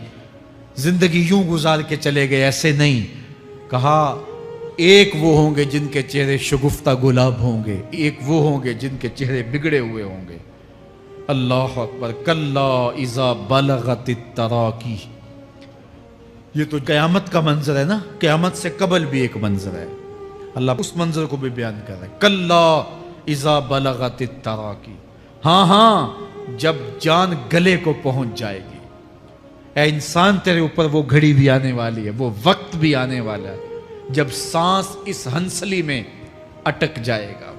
S1: زندگی یوں گزار کے چلے گئے۔ ایسے نہیں، کہا ایک وہ ہوں گے جن کے چہرے شگفتہ گلاب ہوں گے، ایک وہ ہوں گے جن کے چہرے بگڑے ہوئے ہوں گے۔ اللہ اکبر، کلا اذا بلغت التراقی، یہ تو قیامت کا منظر ہے نا، قیامت سے قبل بھی ایک منظر ہے، اللہ اس منظر کو بھی بیان کر رہا ہے، کلا اذا بلغت التراقی، ہاں ہاں جب جان گلے کو پہنچ جائے گی۔ اے انسان تیرے اوپر وہ گھڑی بھی آنے والی ہے، وہ وقت بھی آنے والا ہے جب سانس اس ہنسلی میں اٹک جائے گا،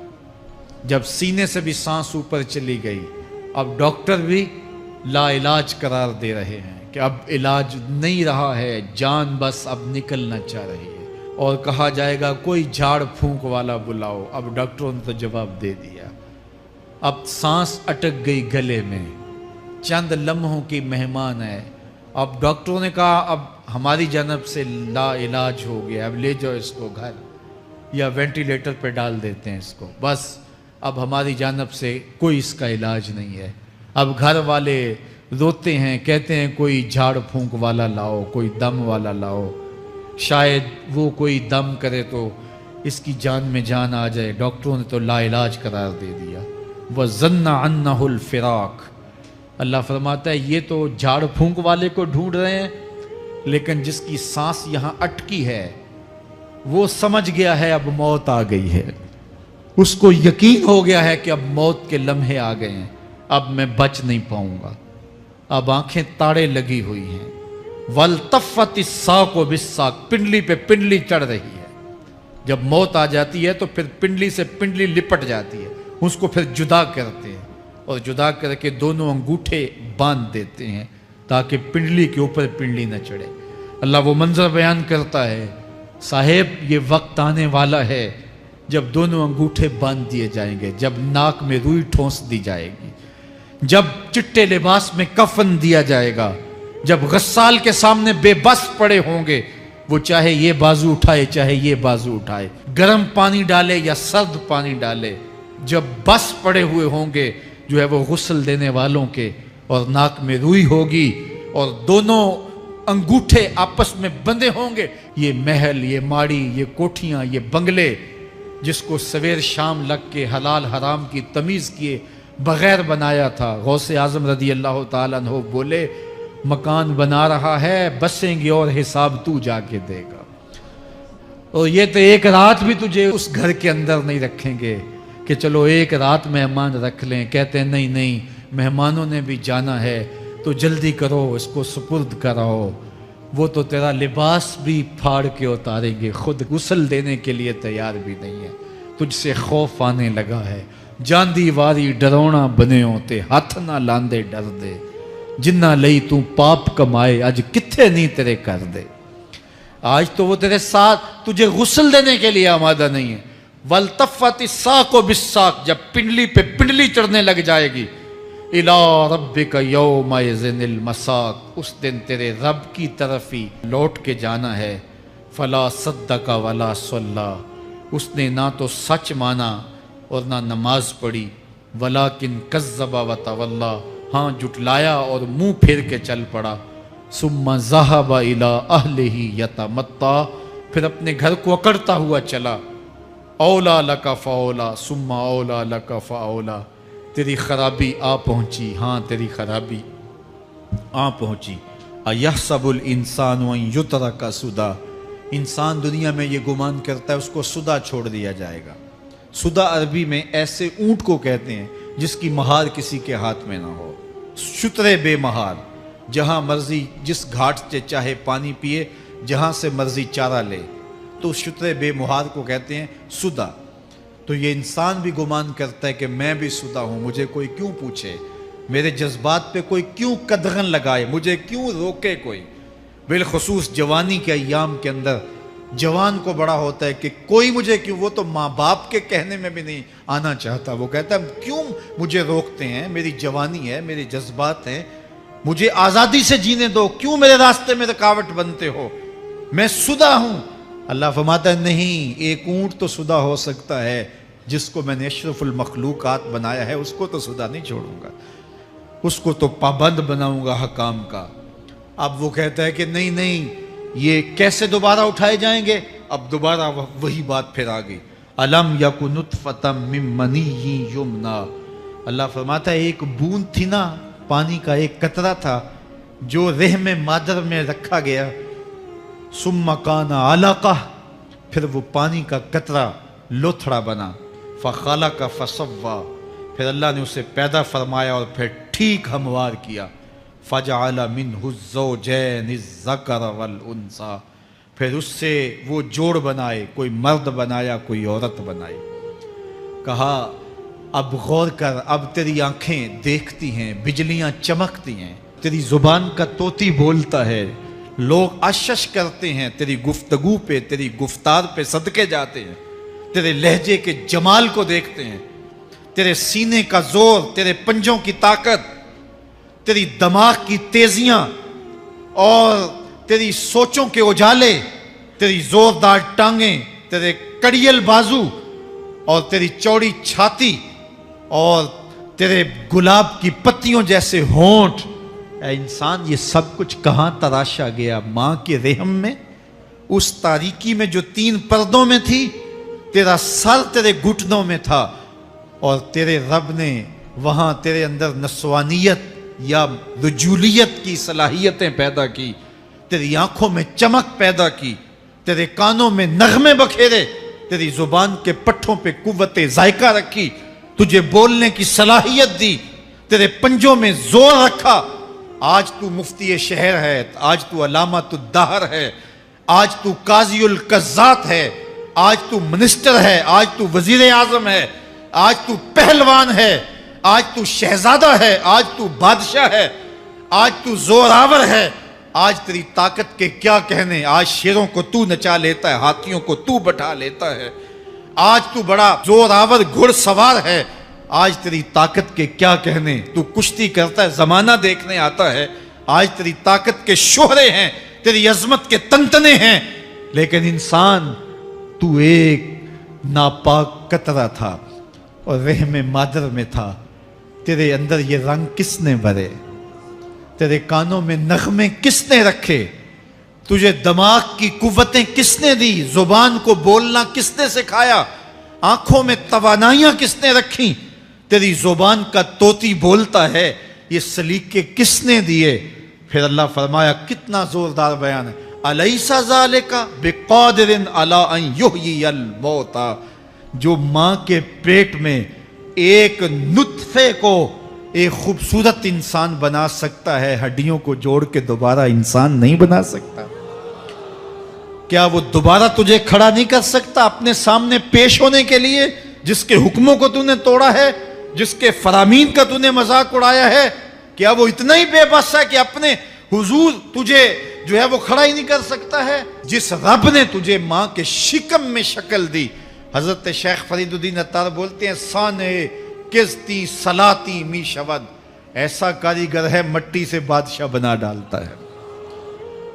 S1: جب سینے سے بھی سانس اوپر چلی گئی، اب ڈاکٹر بھی لا علاج قرار دے رہے ہیں کہ اب علاج نہیں رہا ہے، جان بس اب نکلنا چاہ رہی ہے، اور کہا جائے گا کوئی جھاڑ پھونک والا بلاؤ، اب ڈاکٹروں نے تو جواب دے دیا، اب سانس اٹک گئی گلے میں، چند لمحوں کی مہمان ہے، اب ڈاکٹروں نے کہا اب ہماری جانب سے لا علاج ہو گیا، اب لے جاؤ اس کو گھر یا وینٹیلیٹر پہ ڈال دیتے ہیں اس کو، بس اب ہماری جانب سے کوئی اس کا علاج نہیں ہے۔ اب گھر والے روتے ہیں، کہتے ہیں کوئی جھاڑ پھونک والا لاؤ، کوئی دم والا لاؤ، شاید وہ کوئی دم کرے تو اس کی جان میں جان آ جائے، ڈاکٹروں نے تو لا علاج قرار دے دیا۔ وَظَنَّ عَنَّهُ الْفِرَاقُ، اللہ فرماتا ہے یہ تو جھاڑ پھونک والے کو ڈھونڈ رہے ہیں، لیکن جس کی سانس یہاں اٹکی ہے وہ سمجھ گیا ہے اب موت آ گئی ہے، اس کو یقین ہو گیا ہے کہ اب موت کے لمحے آ گئے ہیں، اب میں بچ نہیں پاؤں گا، اب آنکھیں تاڑے لگی ہوئی ہیں، وَالْتَفَّتِ السَّاقُ بِالسَّاقِ، پنڈلی پہ پنڈلی چڑھ رہی ہے، جب موت آ جاتی ہے تو پھر پنڈلی سے پنڈلی لپٹ جاتی ہے، اس کو پھر جدا کرتے ہیں، اور جدا کر کے دونوں انگوٹھے باندھ دیتے ہیں تاکہ پنڈلی کے اوپر پنڈلی نہ چڑھے۔ اللہ وہ منظر بیان کرتا ہے، صاحب یہ وقت آنے والا ہے جب دونوں انگوٹھے باندھ دیے جائیں گے، جب ناک میں روئی ٹھونس دی جائے گی، جب چٹے لباس میں کفن دیا جائے گا، جب غسال کے سامنے بے بس پڑے ہوں گے، وہ چاہے یہ بازو اٹھائے چاہے یہ بازو اٹھائے، گرم پانی ڈالے یا سرد پانی ڈالے، جب بس پڑے ہوئے ہوں گے جو ہے وہ غسل دینے والوں کے، اور ناک میں روئی ہوگی اور دونوں انگوٹھے آپس میں بندھے ہوں گے، یہ محل، یہ ماڑی، یہ کوٹھیاں، یہ بنگلے جس کو سویر شام لگ کے حلال حرام کی تمیز کیے بغیر بنایا تھا، غوث اعظم رضی اللہ تعالیٰ عنہ بولے مکان بنا رہا ہے، بسیں گے اور حساب تو جا کے دے گا، اور یہ تو ایک رات بھی تجھے اس گھر کے اندر نہیں رکھیں گے کہ چلو ایک رات مہمان رکھ لیں، کہتے ہیں نہیں نہیں مہمانوں نے بھی جانا ہے تو جلدی کرو اس کو سپرد کراؤ، وہ تو تیرا لباس بھی پھاڑ کے اتاریں گے، خود غسل دینے کے لیے تیار بھی نہیں ہے، تجھ سے خوف آنے لگا ہے، جاندی واری ڈرونا بنے ہوتے ہاتھ نہ لاندے ڈر دے، جنہ لئی تو پاپ کمائے اج کتھے نہیں تیرے کر دے، آج تو وہ تیرے ساتھ تجھے غسل دینے کے لیے آمادہ نہیں ہے۔ وَالْتَفَّتِ السَّاقُ بِالسَّاقِ، جب پنڈلی پہ پنڈلی چڑھنے لگ جائے گی، إِلَىٰ رَبِّكَ يَوْمَئِذٍ الْمَسَاقُ، اس دن تیرے رب کی طرف ہی لوٹ کے جانا ہے، فَلَا صَدَّقَ وَلَا صَلَّىٰ، اس نے نہ تو سچ مانا اور نہ نماز پڑھی، وَلَٰكِنْ كَذَّبَ وَتَوَلَّىٰ، ہاں جھٹلایا اور منہ پھیر کے چل پڑا، ثُمَّ ذَهَبَ إِلَىٰ أَهْلِهِ يَتَمَطَّىٰ، پھر اپنے گھر کو اکڑتا ہوا چلا، اولا لک فاولا ثم اولا لک فاولا، تیری خرابی آ پہنچی، ہاں تیری خرابی آ پہنچی۔ ایحسب الانسان ان یترک سدی، انسان دنیا میں یہ گمان کرتا ہے اس کو سدا چھوڑ دیا جائے گا۔ سدا عربی میں ایسے اونٹ کو کہتے ہیں جس کی مہار کسی کے ہاتھ میں نہ ہو، شترے بے مہار، جہاں مرضی جس گھاٹ سے چاہے پانی پیے، جہاں سے مرضی چارہ لے، تو شتر بے مہار کو کہتے ہیں سدا۔ تو یہ انسان بھی گمان کرتا ہے کہ میں بھی سدا ہوں، مجھے کوئی کیوں پوچھے، میرے جذبات پہ کوئی کیوں قدغن لگائے، مجھے کیوں روکے کوئی۔ بالخصوص جوانی کے ایام کے اندر جوان کو بڑا ہوتا ہے کہ کوئی مجھے کیوں، وہ تو ماں باپ کے کہنے میں بھی نہیں آنا چاہتا، وہ کہتا ہے کیوں مجھے روکتے ہیں، میری جوانی ہے، میرے جذبات ہیں، مجھے آزادی سے جینے دو، کیوں میرے راستے میں رکاوٹ بنتے ہو، میں سدا ہوں۔ اللہ فرماتا ہے نہیں، ایک اونٹ تو سدا ہو سکتا ہے، جس کو میں نے اشرف المخلوقات بنایا ہے اس کو تو سدا نہیں چھوڑوں گا، اس کو تو پابند بناؤں گا حکام کا۔ اب وہ کہتا ہے کہ نہیں نہیں، یہ کیسے دوبارہ اٹھائے جائیں گے؟ اب دوبارہ وہی بات پھر آ گئی، الم یکن نطفۃ من منی یمنا۔ اللہ فرماتا ہے ایک بوند تھی نا، پانی کا ایک قطرہ تھا جو رحم مادر میں رکھا گیا، ثم کان علقہ، پھر وہ پانی کا قطرہ لوتھڑا بنا، فخلق فسوی، پھر اللہ نے اسے پیدا فرمایا اور پھر ٹھیک ہموار کیا، فجعل منہ الزوجین الذکر والانثی، پھر اس سے وہ جوڑ بنائے، کوئی مرد بنایا کوئی عورت بنائی۔ کہا اب غور کر، اب تیری آنکھیں دیکھتی ہیں، بجلیاں چمکتی ہیں، تیری زبان کا طوطی بولتا ہے، لوگ اشش کرتے ہیں تیری گفتگو پہ، تیری گفتار پہ صدقے جاتے ہیں، تیرے لہجے کے جمال کو دیکھتے ہیں، تیرے سینے کا زور، تیرے پنجوں کی طاقت، تیری دماغ کی تیزیاں اور تیری سوچوں کے اجالے، تیری زوردار ٹانگیں، تیرے کڑیل بازو اور تیری چوڑی چھاتی اور تیرے گلاب کی پتیوں جیسے ہونٹ، اے انسان یہ سب کچھ کہاں تراشا گیا؟ ماں کے رحم میں، اس تاریکی میں جو 3 پردوں میں تھی، تیرا سر تیرے گھٹنوں میں تھا، اور تیرے رب نے وہاں تیرے اندر نسوانیت یا رجولیت کی صلاحیتیں پیدا کی، تیری آنکھوں میں چمک پیدا کی، تیرے کانوں میں نغمے بکھیرے، تیری زبان کے پٹھوں پہ قوت ذائقہ رکھی، تجھے بولنے کی صلاحیت دی، تیرے پنجوں میں زور رکھا۔ آج تو مفتی شہر ہے، آج تو علامۃ الدہر ہے، آج تو قاضی القضات ہے، آج تو منسٹر ہے، آج تو وزیر اعظم ہے، آج تو پہلوان ہے، آج تو شہزادہ ہے، آج تو بادشاہ ہے، آج تو زوراور ہے، آج تیری طاقت کے کیا کہنے، آج شیروں کو تو نچا لیتا ہے، ہاتھیوں کو تو بٹھا لیتا ہے، آج تو بڑا زوراور گھڑ سوار ہے، آج تیری طاقت کے کیا کہنے، تو کشتی کرتا ہے، زمانہ دیکھنے آتا ہے، آج تیری طاقت کے شوہرے ہیں، تیری عظمت کے تنتنے ہیں، لیکن انسان تو ایک ناپاک قطرہ تھا اور رحم مادر میں تھا، تیرے اندر یہ رنگ کس نے بھرے، تیرے کانوں میں نغمے کس نے رکھے، تجھے دماغ کی قوتیں کس نے دی، زبان کو بولنا کس نے سکھایا، آنکھوں میں توانائیاں کس نے رکھیں، تیری زبان کا طوطی بولتا ہے، یہ سلیقے کس نے دیے؟ پھر اللہ فرمایا، کتنا زوردار بیان ہے، الیس ذالک بقادر علی ان یحیی الموتى، جو ماں کے پیٹ میں ایک نطفے کو ایک خوبصورت انسان بنا سکتا ہے، ہڈیوں کو جوڑ کے دوبارہ انسان نہیں بنا سکتا؟ کیا وہ دوبارہ تجھے کھڑا نہیں کر سکتا اپنے سامنے پیش ہونے کے لیے، جس کے حکموں کو تو نے توڑا ہے، جس کے فرامین کا تو نے مذاق اڑایا ہے؟ کیا وہ اتنا ہی بے بس ہے کہ اپنے حضور تجھے جو ہے وہ کھڑا ہی نہیں کر سکتا ہے؟ جس رب نے تجھے ماں کے شکم میں شکل دی، حضرت شیخ فرید الدین عطار بولتے ہیں، سانے کزتی سلاتی می شود، ایسا کاریگر ہے مٹی سے بادشاہ بنا ڈالتا ہے۔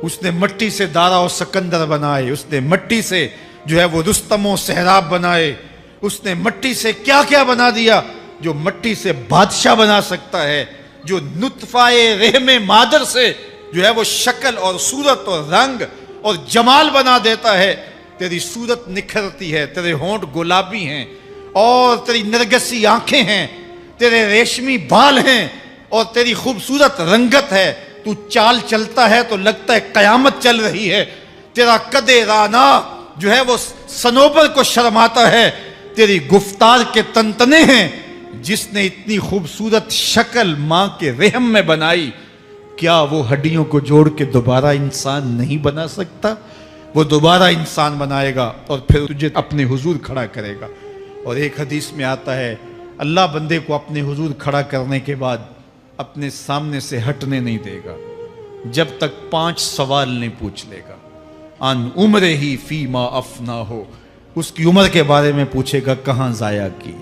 S1: اس نے مٹی سے دارا و سکندر بنائے، اس نے مٹی سے جو ہے وہ رستم و سہراب بنائے، اس نے مٹی سے کیا کیا بنا دیا، جو مٹی سے بادشاہ بنا سکتا ہے، جو نطفہ رحم مادر سے جو ہے وہ شکل اور صورت اور رنگ اور جمال بنا دیتا ہے۔ تیری صورت نکھرتی ہے، تیرے ہونٹ گلابی ہیں اور تیری نرگسی آنکھیں ہیں، تیرے ریشمی بال ہیں اور تیری خوبصورت رنگت ہے، تو چال چلتا ہے تو لگتا ہے قیامت چل رہی ہے، تیرا قد رانا جو ہے وہ صنوبر کو شرماتا ہے، تیری گفتار کے تنتنے ہیں، جس نے اتنی خوبصورت شکل ماں کے رحم میں بنائی، کیا وہ ہڈیوں کو جوڑ کے دوبارہ انسان نہیں بنا سکتا؟ وہ دوبارہ انسان بنائے گا اور پھر تجھے اپنے حضور کھڑا کرے گا۔ اور ایک حدیث میں آتا ہے اللہ بندے کو اپنے حضور کھڑا کرنے کے بعد اپنے سامنے سے ہٹنے نہیں دے گا جب تک 5 سوال نہیں پوچھ لے گا۔ ان عمر ہی فیما افنا ہو، اس کی عمر کے بارے میں پوچھے گا کہاں ضائع کی؟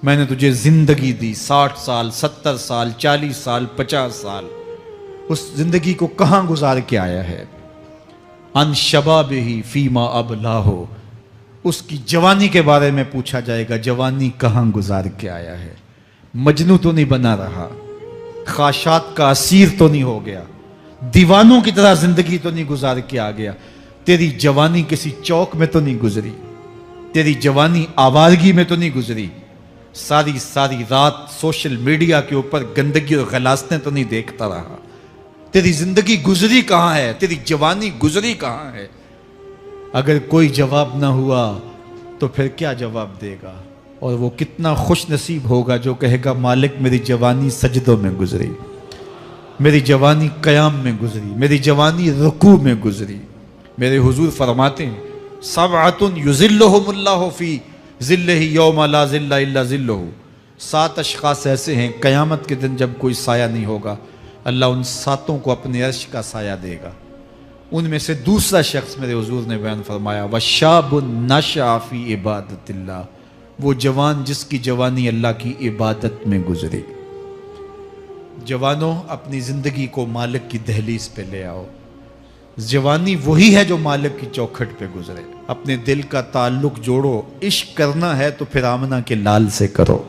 S1: میں نے تجھے زندگی دی 60 سال 70 سال 40 سال 50 سال، اس زندگی کو کہاں گزار کے آیا ہے؟ ان شباب ہی فیما ابلا ہو، اس کی جوانی کے بارے میں پوچھا جائے گا جوانی کہاں گزار کے آیا ہے؟ مجنوں تو نہیں بنا رہا، خواہشات کا اسیر تو نہیں ہو گیا، دیوانوں کی طرح زندگی تو نہیں گزار کے آ گیا؟ تیری جوانی کسی چوک میں تو نہیں گزری، تیری جوانی آوارگی میں تو نہیں گزری، ساری رات سوشل میڈیا کے اوپر گندگی اور غلاستیں تو نہیں دیکھتا رہا؟ تیری زندگی گزری کہاں ہے؟ تیری جوانی گزری کہاں ہے؟ اگر کوئی جواب نہ ہوا تو پھر کیا جواب دے گا؟ اور وہ کتنا خوش نصیب ہوگا جو کہے گا مالک میری جوانی سجدوں میں گزری، میری جوانی قیام میں گزری، میری جوانی رکوع میں گزری۔ میرے حضور فرماتے ہیں سبعۃ یظلھم اللہ فی ظلہ یوم لا ظل الا ظلہ، 7 اشخاص ایسے ہیں قیامت کے دن جب کوئی سایہ نہیں ہوگا اللہ ان 7 کو اپنے عرش کا سایہ دے گا۔ ان میں سے دوسرا شخص میرے حضور نے بیان فرمایا وشاب نشأ فی عبادت اللہ، وہ جوان جس کی جوانی اللہ کی عبادت میں گزری۔ جوانوں اپنی زندگی کو مالک کی دہلیز پہ لے آؤ، جوانی وہی ہے جو مالک کی چوکھٹ پہ گزرے۔ اپنے دل کا تعلق جوڑو، عشق کرنا ہے تو پھر آمنہ کے لال سے کرو،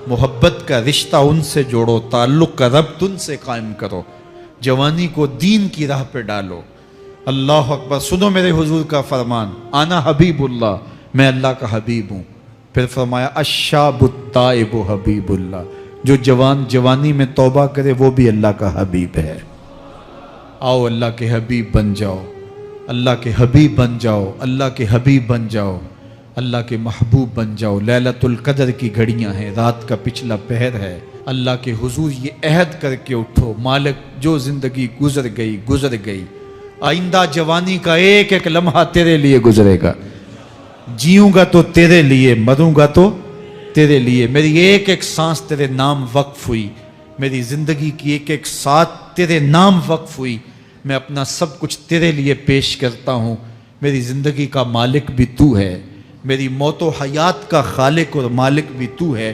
S1: محبت کا رشتہ ان سے جوڑو، تعلق کا ربط ان سے قائم کرو، جوانی کو دین کی راہ پہ ڈالو۔ اللہ اکبر، سنو میرے حضور کا فرمان انا حبیب اللہ، میں اللہ کا حبیب ہوں۔ پھر فرمایا الشاب التائب حبیب اللہ، جو جوان جوانی میں توبہ کرے وہ بھی اللہ کا حبیب ہے۔ آؤ اللہ کے حبیب بن جاؤ، اللہ کے حبیب بن جاؤ، اللہ کے حبیب بن جاؤ، اللہ کے محبوب بن جاؤ۔ لیلۃ القدر کی گھڑیاں ہیں، رات کا پچھلا پہر ہے، اللہ کے حضور یہ عہد کر کے اٹھو مالک جو زندگی گزر گئی آئندہ جوانی کا ایک ایک لمحہ تیرے لیے گزرے گا، جیوں گا تو تیرے لیے، مروں گا تو تیرے لیے۔ میری ایک ایک سانس تیرے نام وقف ہوئی، میری زندگی کی ایک ایک ساتھ تیرے نام وقف ہوئی، میں اپنا سب کچھ تیرے لیے پیش کرتا ہوں۔ میری زندگی کا مالک بھی تو ہے، میری موت و حیات کا خالق اور مالک بھی تو ہے۔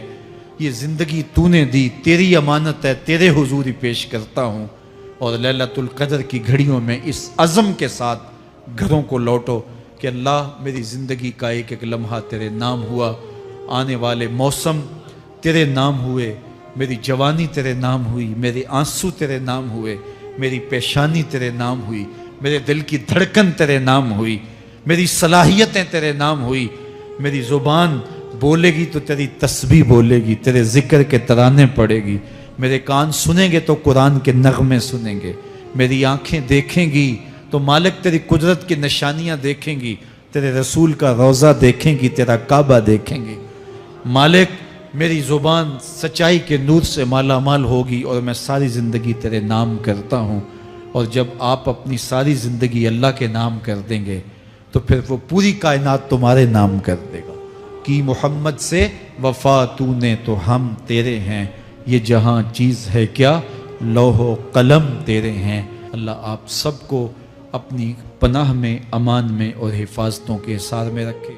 S1: یہ زندگی تو نے دی، تیری امانت ہے، تیرے حضور ہی پیش کرتا ہوں۔ اور لیلۃ القدر کی گھڑیوں میں اس عزم کے ساتھ گھروں کو لوٹو کہ اللہ میری زندگی کا ایک ایک لمحہ تیرے نام ہوا، آنے والے موسم تیرے نام ہوئے، میری جوانی تیرے نام ہوئی، میرے آنسو تیرے نام ہوئے، میری پیشانی تیرے نام ہوئی، میرے دل کی دھڑکن تیرے نام ہوئی، میری صلاحیتیں تیرے نام ہوئی۔ میری زبان بولے گی تو تیری تسبیح بولے گی، تیرے ذکر کے ترانے پڑے گی، میرے کان سنیں گے تو قرآن کے نغمے سنیں گے، میری آنکھیں دیکھیں گی تو مالک تیری قدرت کی نشانیاں دیکھیں گی، تیرے رسول کا روضہ دیکھیں گی، تیرا کعبہ دیکھیں گی۔ مالک میری زبان سچائی کے نور سے مالا مال ہوگی اور میں ساری زندگی تیرے نام کرتا ہوں۔ اور جب آپ اپنی ساری زندگی اللہ کے نام کر دیں گے تو پھر وہ پوری کائنات تمہارے نام کر دے گا۔ کی محمد سے وفا تو نے تو ہم تیرے ہیں، یہ جہاں چیز ہے کیا لوح و قلم تیرے ہیں۔ اللہ آپ سب کو اپنی پناہ میں، امان میں اور حفاظتوں کے حصار میں رکھے۔